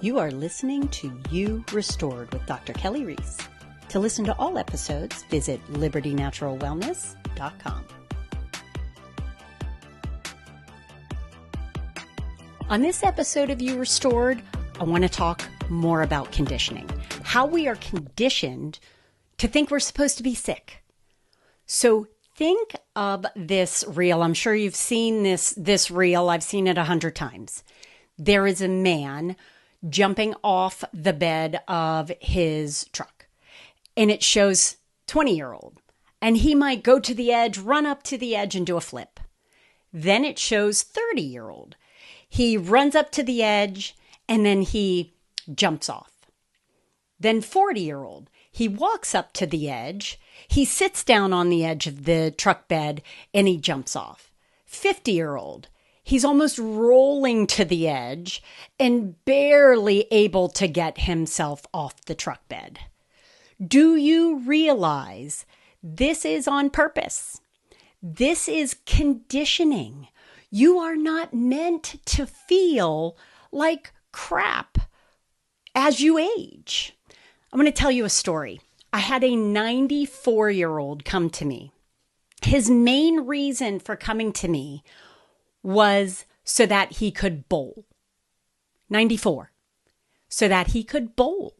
You are listening to You Restored with Dr. Kelley Reis. To listen to all episodes, visit libertynaturalwellness.com. On this episode of You Restored, I want to talk more about conditioning, how we are conditioned to think we're supposed to be sick. So think of this reel. I'm sure you've seen this reel. I've seen it 100 times. There is a man jumping off the bed of his truck, and it shows 20-year-old, and he might go to the edge, run up to the edge and do a flip. Then it shows 30-year-old. He runs up to the edge and then he jumps off. Then 40-year-old, he walks up to the edge, he sits down on the edge of the truck bed and he jumps off. 50-year-old, he's almost rolling to the edge and barely able to get himself off the truck bed. Do you realize this is on purpose? This is conditioning. You are not meant to feel like crap as you age. I'm going to tell you a story. I had a 94-year-old come to me. His main reason for coming to me was so that he could bowl. 94. So that he could bowl.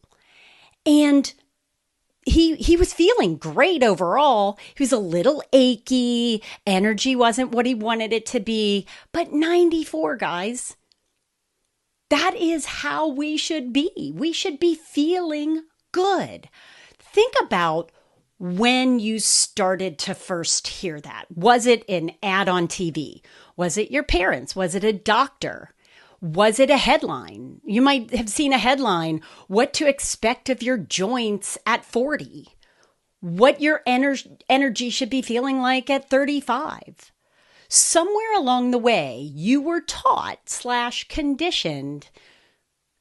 And he was feeling great overall. He was a little achy. Energy wasn't what he wanted it to be. But 94, guys, that is how we should be. We should be feeling good. Think about when you started to first hear that. Was it an ad on TV? Was it your parents? Was it a doctor? Was it a headline? You might have seen a headline, what to expect of your joints at 40, what your energy should be feeling like at 35. Somewhere along the way, you were taught / conditioned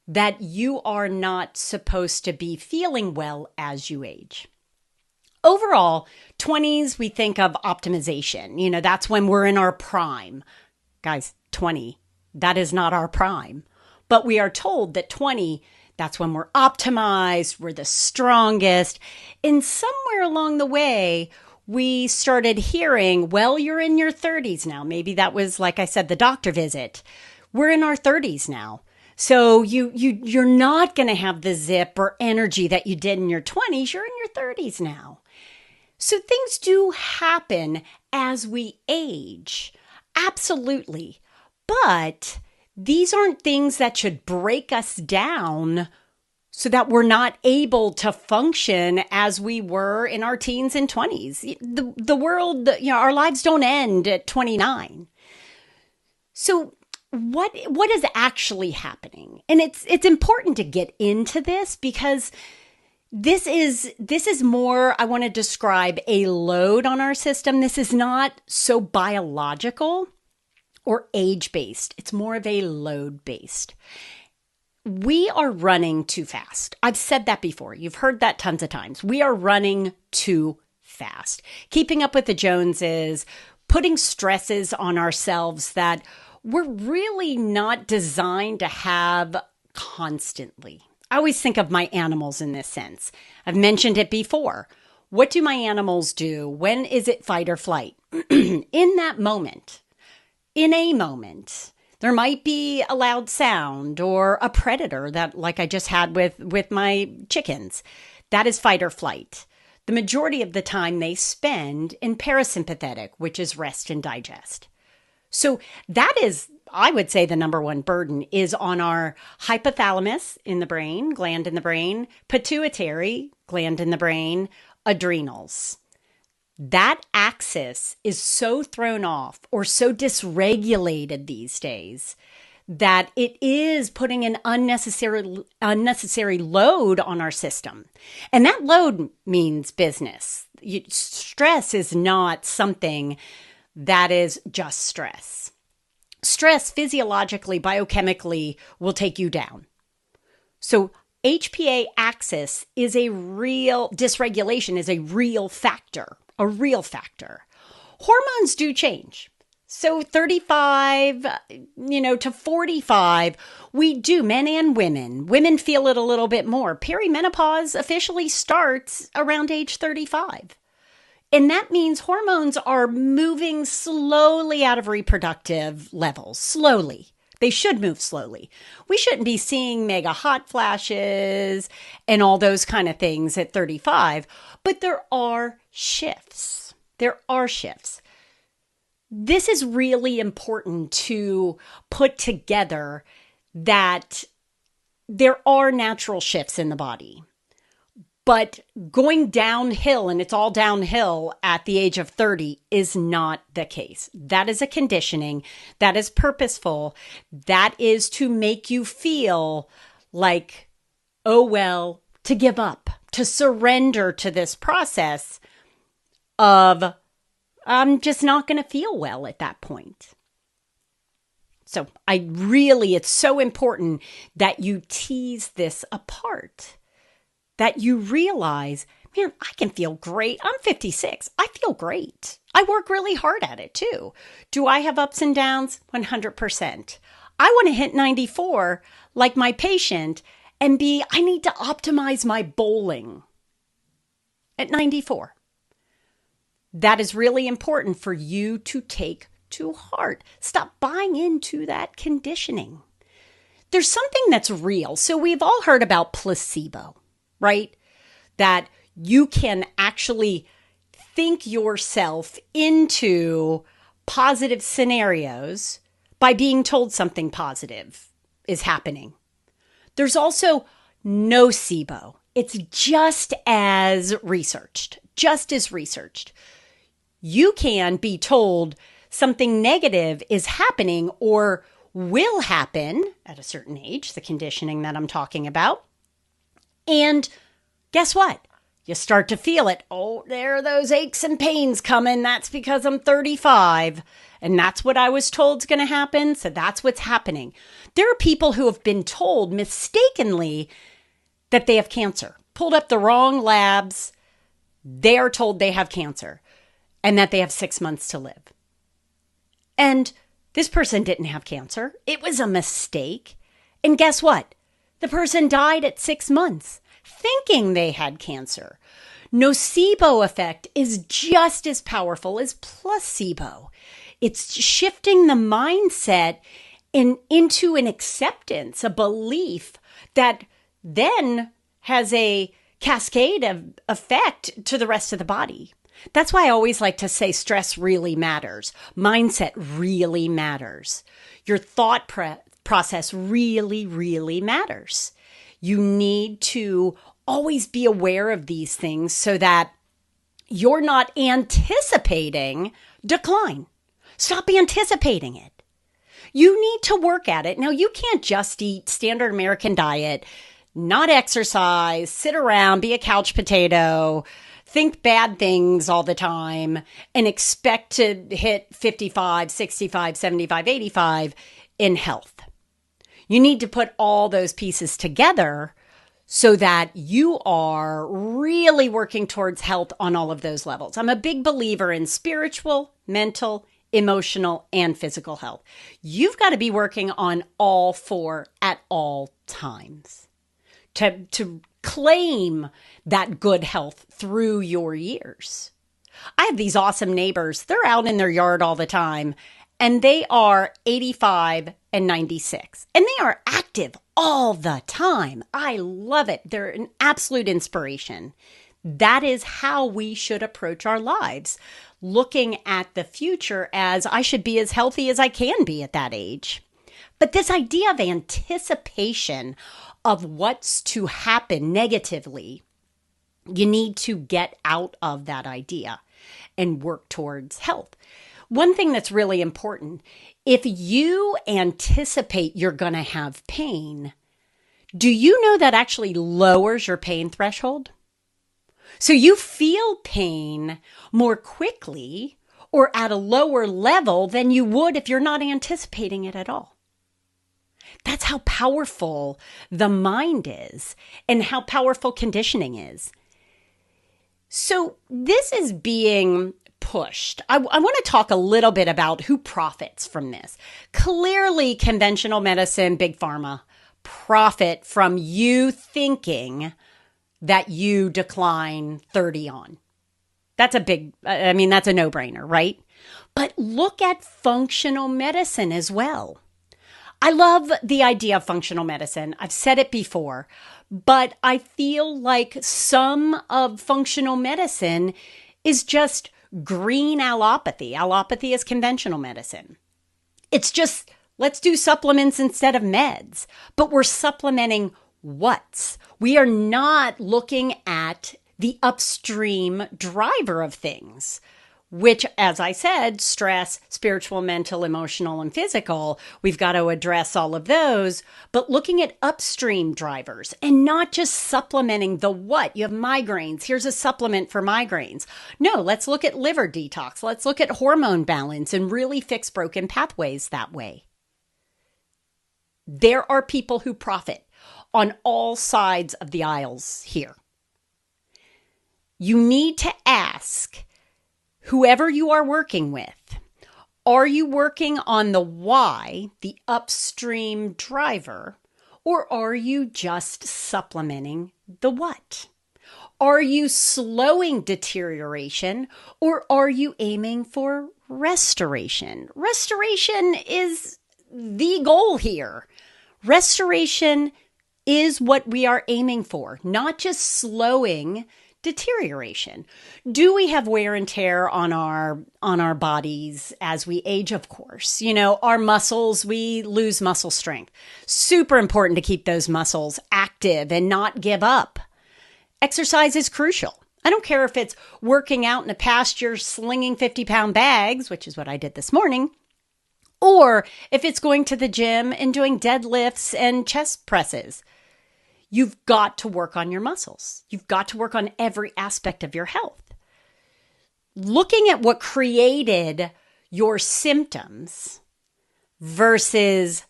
that you are not supposed to be feeling well as you age. Overall, 20s, we think of optimization. That's when we're in our prime. Guys, 20. That is not our prime. But we are told that 20, that's when we're optimized, we're the strongest. And somewhere along the way, we started hearing, well, you're in your 30s now. Maybe that was, like I said, the doctor visit. We're in our 30s now. So you're not going to have the zip or energy that you did in your 20s. You're in your 30s now. So things do happen as we age. Absolutely. But these aren't things that should break us down so that we're not able to function as we were in our teens and 20s. The world, our lives don't end at 29. So what is actually happening? And it's important to get into this because this is more, I want to describe a load on our system. This is not so biological or age-based. It's more of a load-based. We are running too fast. I've said that before. You've heard that tons of times. We are running too fast. Keeping up with the Joneses, putting stresses on ourselves that we're really not designed to have constantly. I always think of my animals in this sense. I've mentioned it before. What do my animals do? When is it fight or flight? In that moment. In a moment, there might be a loud sound or a predator that, like I just had with my chickens. That is fight or flight. The majority of the time they spend in parasympathetic, which is rest and digest. So that is, I would say, the number one burden is on our hypothalamus in the brain, gland in the brain, pituitary gland in the brain, adrenals. That axis is so thrown off or so dysregulated these days that it is putting an unnecessary load on our system. And that load means business. Stress is not something that is just stress. Stress physiologically, biochemically will take you down. So HPA axis is a real, dysregulation is a real factor. A real factor. Hormones do change. So 35, to 45, we do, men and women. Women feel it a little bit more. Perimenopause officially starts around age 35. And that means hormones are moving slowly out of reproductive levels, slowly. They should move slowly. We shouldn't be seeing mega hot flashes and all those kind of things at 35, but there are shifts. There are shifts. This is really important to put together, that there are natural shifts in the body. But going downhill, and it's all downhill at the age of 30, is not the case. That is a conditioning. That is purposeful. That is to make you feel like, oh, well, to give up, to surrender to this process of, I'm just not going to feel well at that point. So it's so important that you tease this apart, that you realize, man, I can feel great. I'm 56. I feel great. I work really hard at it too. Do I have ups and downs? 100%. I want to hit 94 like my patient and I need to optimize my bowling at 94. That is really important for you to take to heart. Stop buying into that conditioning. There's something that's real. So we've all heard about placebo, right? That you can actually think yourself into positive scenarios by being told something positive is happening. There's also nocebo. It's just as researched. You can be told something negative is happening or will happen at a certain age, the conditioning that I'm talking about. And guess what? You start to feel it. Oh, there are those aches and pains coming. That's because I'm 35. And that's what I was told is going to happen. So that's what's happening. There are people who have been told mistakenly that they have cancer, pulled up the wrong labs. They are told they have cancer and that they have 6 months to live. And this person didn't have cancer. It was a mistake. And guess what? The person died at 6 months thinking they had cancer. Nocebo effect is just as powerful as placebo. It's shifting the mindset into an acceptance, a belief that then has a cascade of effect to the rest of the body. That's why I always like to say stress really matters. Mindset really matters. Your thought process really, really matters. You need to always be aware of these things so that you're not anticipating decline. Stop anticipating it. You need to work at it. Now, you can't just eat standard American diet, not exercise, sit around, be a couch potato, think bad things all the time, and expect to hit 55, 65, 75, 85 in health. You need to put all those pieces together so that you are really working towards health on all of those levels. I'm a big believer in spiritual, mental, emotional, and physical health. You've got to be working on all four at all times to claim that good health through your years. I have these awesome neighbors. They're out in their yard all the time, and they are 85 and 96, and they are active all the time. I love it. They're an absolute inspiration. That is how we should approach our lives, looking at the future as I should be as healthy as I can be at that age. But this idea of anticipation of what's to happen negatively, you need to get out of that idea and work towards health. One thing that's really important, if you anticipate you're going to have pain, do you know that actually lowers your pain threshold? So you feel pain more quickly or at a lower level than you would if you're not anticipating it at all. That's how powerful the mind is and how powerful conditioning is. So this is being pushed. I want to talk a little bit about who profits from this. Clearly, conventional medicine, big pharma, profit from you thinking that you decline 30 on. That's a no-brainer, right? But look at functional medicine as well. I love the idea of functional medicine. I've said it before, but I feel like some of functional medicine is just green allopathy. Allopathy is conventional medicine. It's just, let's do supplements instead of meds. But we're supplementing what? We are not looking at the upstream driver of things, which, as I said, stress, spiritual, mental, emotional, and physical, we've got to address all of those, but looking at upstream drivers and not just supplementing the what. You have migraines. Here's a supplement for migraines. No, let's look at liver detox. Let's look at hormone balance and really fix broken pathways that way. There are people who profit on all sides of the aisles here. You need to ask whoever you are working with, are you working on the why, the upstream driver, or are you just supplementing the what? Are you slowing deterioration, or are you aiming for restoration? Restoration is the goal here. Restoration is what we are aiming for, not just slowing deterioration. Do we have wear and tear on our bodies as we age? Of course. Our muscles, we lose muscle strength. Super important to keep those muscles active and not give up. Exercise is crucial. I don't care if it's working out in a pasture slinging 50-pound bags, which is what I did this morning, or if it's going to the gym and doing deadlifts and chest presses. You've got to work on your muscles. You've got to work on every aspect of your health. Looking at what created your symptoms versus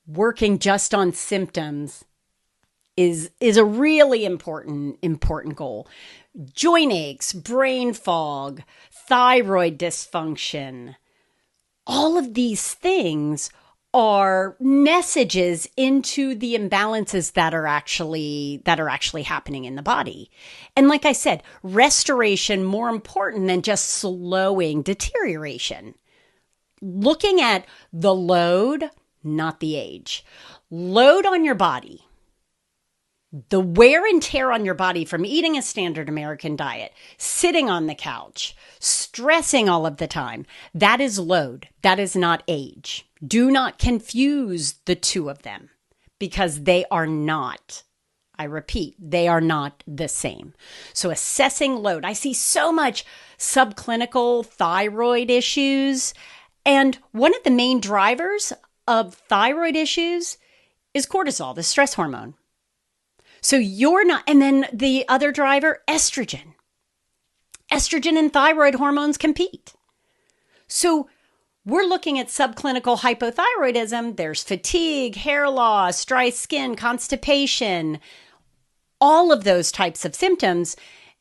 working just on symptoms is a really important goal. Joint aches, brain fog, thyroid dysfunction, all of these things are messages into the imbalances that are actually happening in the body. And like I said, restoration more important than just slowing deterioration. Looking at the load, not the age. Load on your body. The wear and tear on your body from eating a standard American diet, sitting on the couch, stressing all of the time, that is load. That is not age. Do not confuse the two of them because they are not, I repeat, they are not the same. So assessing load, I see so much subclinical thyroid issues. And one of the main drivers of thyroid issues is cortisol, the stress hormone. So you're not, and then the other driver, estrogen. Estrogen and thyroid hormones compete. So we're looking at subclinical hypothyroidism. There's fatigue, hair loss, dry skin, constipation, all of those types of symptoms.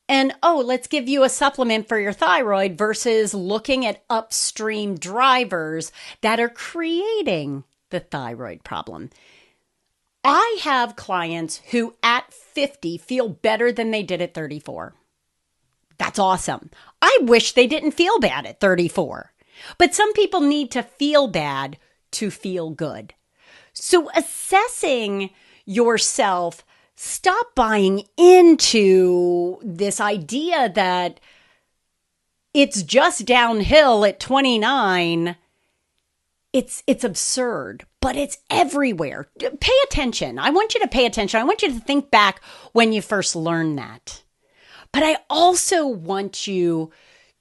And, let's give you a supplement for your thyroid versus looking at upstream drivers that are creating the thyroid problem. I have clients who at 50 feel better than they did at 34. That's awesome. I wish they didn't feel bad at 34. But some people need to feel bad to feel good. So assessing yourself, stop buying into this idea that it's just downhill at 29. It's absurd, but it's everywhere. Pay attention. I want you to pay attention. I want you to think back when you first learned that. But I also want you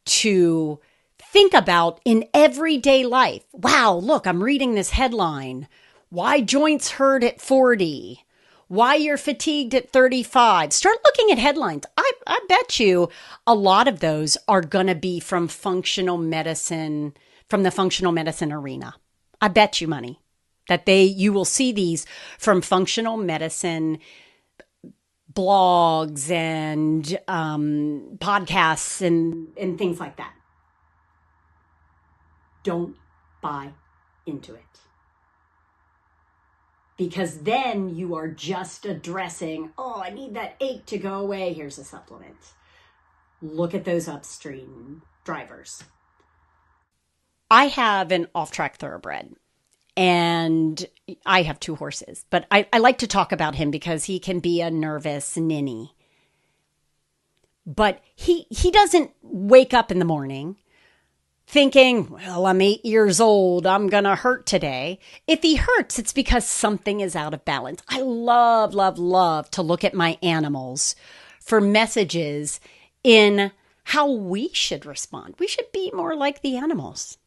to think about in everyday life. Wow, look, I'm reading this headline. Why joints hurt at 40. Why you're fatigued at 35. Start looking at headlines. I bet you a lot of those are going to be from functional medicine, from the functional medicine arena. I bet you money that you will see these from functional medicine blogs and podcasts and things like that. don't buy into it. Because then you are just addressing, oh, I need that ache to go away. Here's a supplement. Look at those upstream drivers. I have an off-track thoroughbred, and I have 2 horses, but I like to talk about him because he can be a nervous ninny. But he doesn't wake up in the morning thinking, well, I'm 8 years old, I'm going to hurt today. If he hurts, it's because something is out of balance. I love, love, love to look at my animals for messages in how we should respond. We should be more like the animals.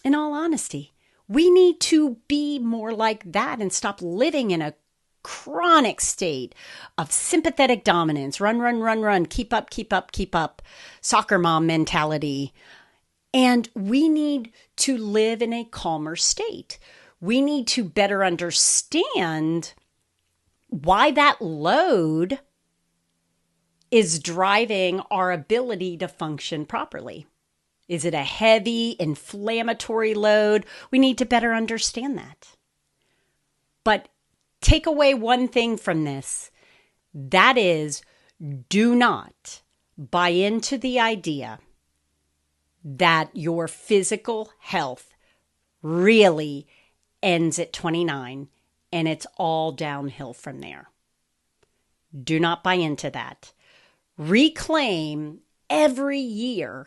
In all honesty, we need to be more like that and stop living in a chronic state of sympathetic dominance. Run, run, run, run. Keep up, keep up, keep up. Soccer mom mentality. And we need to live in a calmer state. We need to better understand why that load is driving our ability to function properly. Is it a heavy, inflammatory load? We need to better understand that. But take away one thing from this. That is, do not buy into the idea that your physical health really ends at 29 and it's all downhill from there. Do not buy into that. Reclaim every year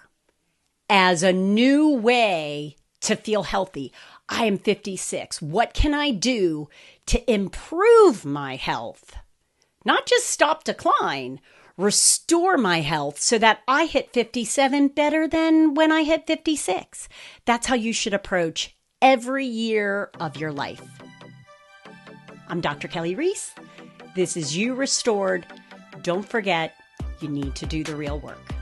as a new way to feel healthy. I am 56. What can I do to improve my health? Not just stop decline, restore my health so that I hit 57 better than when I hit 56. That's how you should approach every year of your life. I'm Dr. Kelley Reis. This is You Restored. Don't forget, you need to do the real work.